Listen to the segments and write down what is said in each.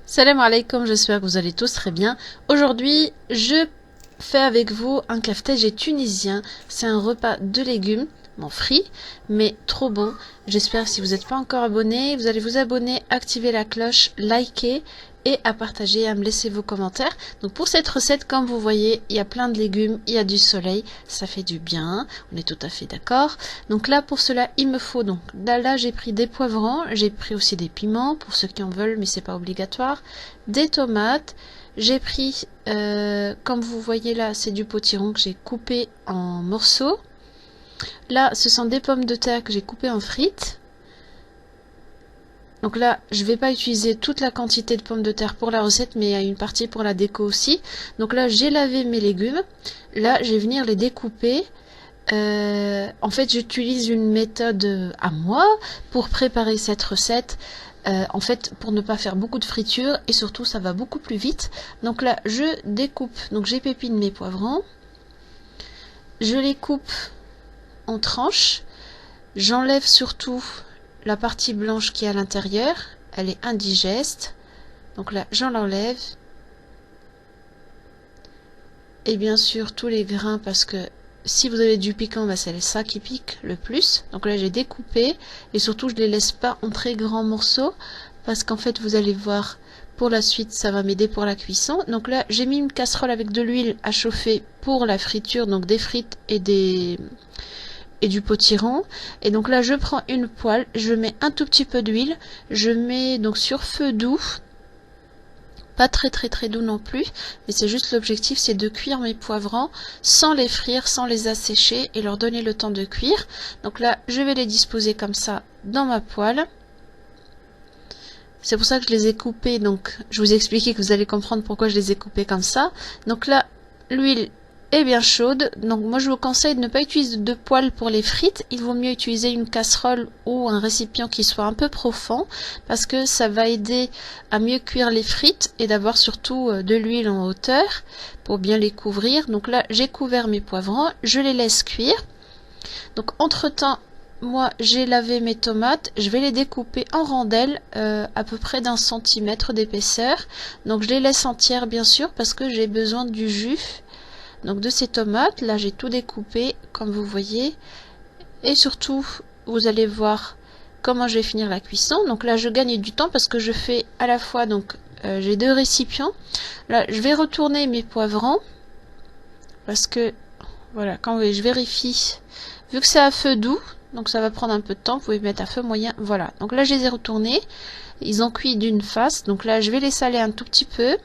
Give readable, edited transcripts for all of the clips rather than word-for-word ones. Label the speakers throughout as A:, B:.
A: Salam alaikum, j'espère que vous allez tous très bien. Aujourd'hui, je fais avec vous un kaftage tunisien. C'est un repas de légumes, bon frit, mais trop bon. J'espère que si vous n'êtes pas encore abonné, vous allez vous abonner, activer la cloche, liker et à partager, à me laisser vos commentaires. Donc pour cette recette, comme vous voyez, il y a plein de légumes, il y a du soleil, ça fait du bien, on est tout à fait d'accord. Donc là, pour cela, il me faut donc, là j'ai pris des poivrons, j'ai pris aussi des piments, pour ceux qui en veulent, mais c'est pas obligatoire, des tomates, j'ai pris, comme vous voyez là, c'est du potiron que j'ai coupé en morceaux. Là, ce sont des pommes de terre que j'ai coupées en frites. Donc là, je vais pas utiliser toute la quantité de pommes de terre pour la recette, mais il y a une partie pour la déco aussi. Donc là, j'ai lavé mes légumes. Là, je vais venir les découper. En fait, j'utilise une méthode à moi pour préparer cette recette. En fait, pour ne pas faire beaucoup de friture et surtout, ça va beaucoup plus vite. Donc là, je découpe. Donc j'épépine mes poivrons. Je les coupe en tranches. J'enlève surtout la partie blanche qui est à l'intérieur, elle est indigeste. Donc là, j'en l'enlève. Et bien sûr, tous les grains, parce que si vous avez du piquant, bah, c'est ça qui pique le plus. Donc là, j'ai découpé. Et surtout, je ne les laisse pas en très grands morceaux. Parce qu'en fait, vous allez voir, pour la suite, ça va m'aider pour la cuisson. Donc là, j'ai mis une casserole avec de l'huile à chauffer pour la friture. Donc des frites et du potiron. Et donc là, je prends une poêle, je mets un tout petit peu d'huile, je mets donc sur feu doux, pas très doux non plus, mais c'est juste l'objectif, c'est de cuire mes poivrons sans les frire, sans les assécher et leur donner le temps de cuire. Donc là, je vais les disposer comme ça dans ma poêle. C'est pour ça que je les ai coupés, donc je vous ai expliqué que vous allez comprendre pourquoi je les ai coupés comme ça. Donc là, l'huile est bien chaude, donc moi je vous conseille de ne pas utiliser de poêle pour les frites. Il vaut mieux utiliser une casserole ou un récipient qui soit un peu profond, parce que ça va aider à mieux cuire les frites et d'avoir surtout de l'huile en hauteur pour bien les couvrir. Donc là, j'ai couvert mes poivrons, je les laisse cuire. Donc entre temps, moi j'ai lavé mes tomates, je vais les découper en rondelles à peu près d'1 centimètre d'épaisseur. Donc je les laisse entières bien sûr parce que j'ai besoin du jus donc de ces tomates. Là j'ai tout découpé comme vous voyez. Et surtout vous allez voir comment je vais finir la cuisson. Donc là je gagne du temps parce que je fais à la fois donc j'ai 2 récipients. Là je vais retourner mes poivrons parce que voilà, quand je vérifie, vu que c'est à feu doux, donc ça va prendre un peu de temps, vous pouvez mettre à feu moyen, voilà. Donc là je les ai retournés, ils ont cuit d'une face, donc là je vais les saler un tout petit peu.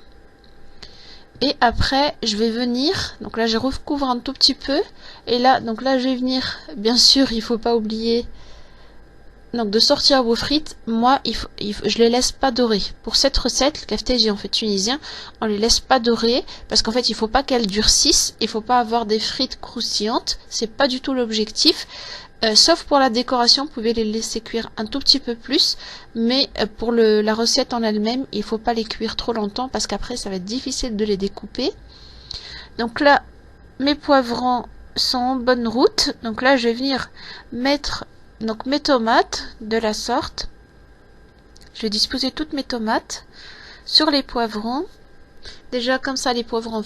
A: Et après je vais venir, donc là je recouvre un tout petit peu, et là, donc là je vais venir, bien sûr il faut pas oublier donc de sortir vos frites. Moi je les laisse pas dorer. Pour cette recette, le kaftage en fait tunisien, on les laisse pas dorer parce qu'en fait il faut pas qu'elles durcissent, il faut pas avoir des frites croustillantes, c'est pas du tout l'objectif. Sauf pour la décoration, vous pouvez les laisser cuire un tout petit peu plus, mais pour la recette en elle-même, il faut pas les cuire trop longtemps parce qu'après ça va être difficile de les découper. Donc là, mes poivrons sont en bonne route, donc là je vais venir mettre donc mes tomates de la sorte. Je vais disposer toutes mes tomates sur les poivrons. Déjà comme ça les poivrons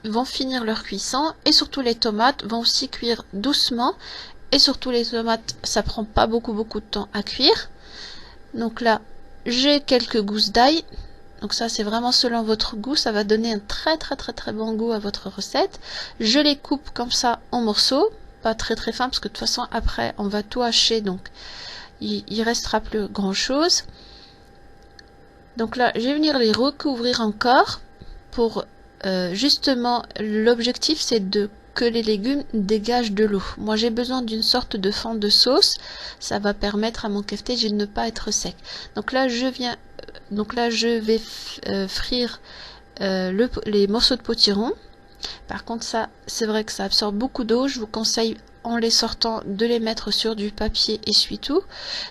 A: vont finir leur cuisson et surtout les tomates vont aussi cuire doucement. Et surtout les tomates, ça prend pas beaucoup de temps à cuire. Donc là, j'ai quelques gousses d'ail. Donc ça c'est vraiment selon votre goût, ça va donner un très bon goût à votre recette. Je les coupe comme ça en morceaux, pas très fin parce que de toute façon après on va tout hacher, donc il restera plus grand chose. Donc là je vais venir les recouvrir encore pour justement l'objectif c'est de que les légumes dégagent de l'eau. Moi j'ai besoin d'une sorte de fond de sauce, ça va permettre à mon keftage de ne pas être sec. Donc là je vais frire les morceaux de potiron. Par contre ça c'est vrai que ça absorbe beaucoup d'eau, je vous conseille en les sortant de les mettre sur du papier essuie-tout.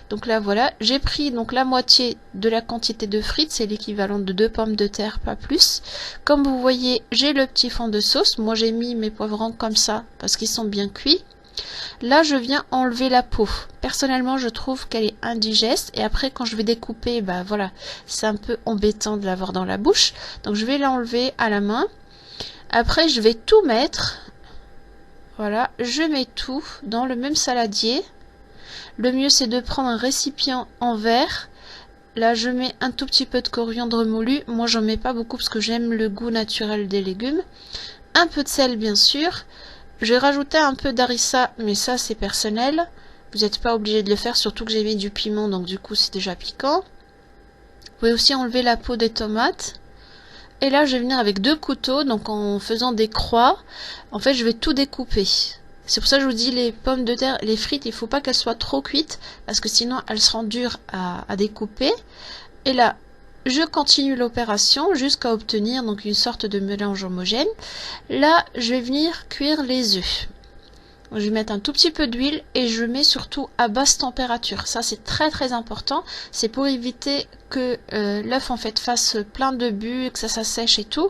A: Donc là voilà, j'ai pris donc la moitié de la quantité de frites, c'est l'équivalent de 2 pommes de terre, pas plus. Comme vous voyez, j'ai le petit fond de sauce. Moi j'ai mis mes poivrons comme ça parce qu'ils sont bien cuits. Là, je viens enlever la peau. Personnellement, je trouve qu'elle est indigeste. Et après, quand je vais découper, bah voilà, c'est un peu embêtant de l'avoir dans la bouche. Donc, je vais l'enlever à la main. Après, je vais tout mettre. Voilà, je mets tout dans le même saladier. Le mieux, c'est de prendre un récipient en verre. Là, je mets un tout petit peu de coriandre moulu. Moi, j'en mets pas beaucoup parce que j'aime le goût naturel des légumes. Un peu de sel, bien sûr. Je vais rajouter un peu d'harissa, mais ça, c'est personnel. Vous n'êtes pas obligé de le faire, surtout que j'ai mis du piment, donc du coup, c'est déjà piquant. Vous pouvez aussi enlever la peau des tomates. Et là, je vais venir avec 2 couteaux, donc en faisant des croix. En fait, je vais tout découper. C'est pour ça que je vous dis, les pommes de terre, les frites, il faut pas qu'elles soient trop cuites, parce que sinon, elles seront dures à découper. Et là, je continue l'opération jusqu'à obtenir donc une sorte de mélange homogène. Là, je vais venir cuire les œufs. Je vais mettre un tout petit peu d'huile et je mets surtout à basse température. Ça, c'est très très important. C'est pour éviter que l'œuf en fait fasse plein de bulles, que ça sèche et tout.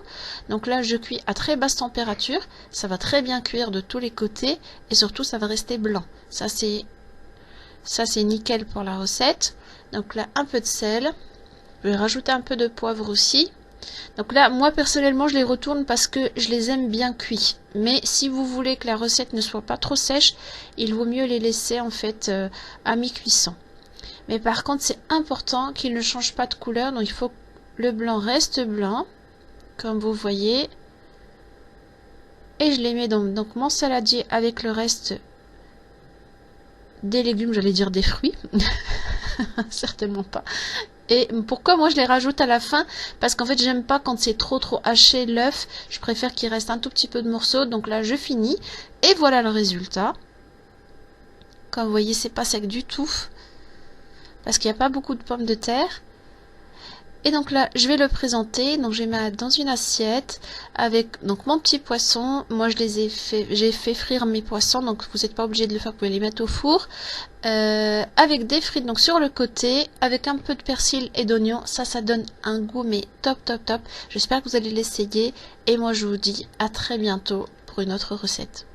A: Donc là, je cuis à très basse température. Ça va très bien cuire de tous les côtés et surtout, ça va rester blanc. Ça, c'est nickel pour la recette. Donc là, un peu de sel. Je vais rajouter un peu de poivre aussi. Donc là, moi personnellement, je les retourne parce que je les aime bien cuits. Mais si vous voulez que la recette ne soit pas trop sèche, il vaut mieux les laisser en fait à mi-cuisson. Mais par contre, c'est important qu'ils ne changent pas de couleur. Donc il faut que le blanc reste blanc, comme vous voyez. Et je les mets dans donc mon saladier avec le reste des légumes, j'allais dire des fruits. Certainement pas. Et pourquoi moi je les rajoute à la fin? Parce qu'en fait j'aime pas quand c'est trop haché l'œuf. Je préfère qu'il reste un tout petit peu de morceaux. Donc là je finis. Et voilà le résultat. Comme vous voyez, c'est pas sec du tout. Parce qu'il n'y a pas beaucoup de pommes de terre. Et donc là, je vais le présenter. Donc je vais mettre dans une assiette avec donc mon petit poisson. Moi j'ai fait frire mes poissons, donc vous n'êtes pas obligé de le faire, vous pouvez les mettre au four. Avec des frites donc sur le côté, avec un peu de persil et d'oignon. Ça donne un goût mais top top top. J'espère que vous allez l'essayer. Et moi je vous dis à très bientôt pour une autre recette.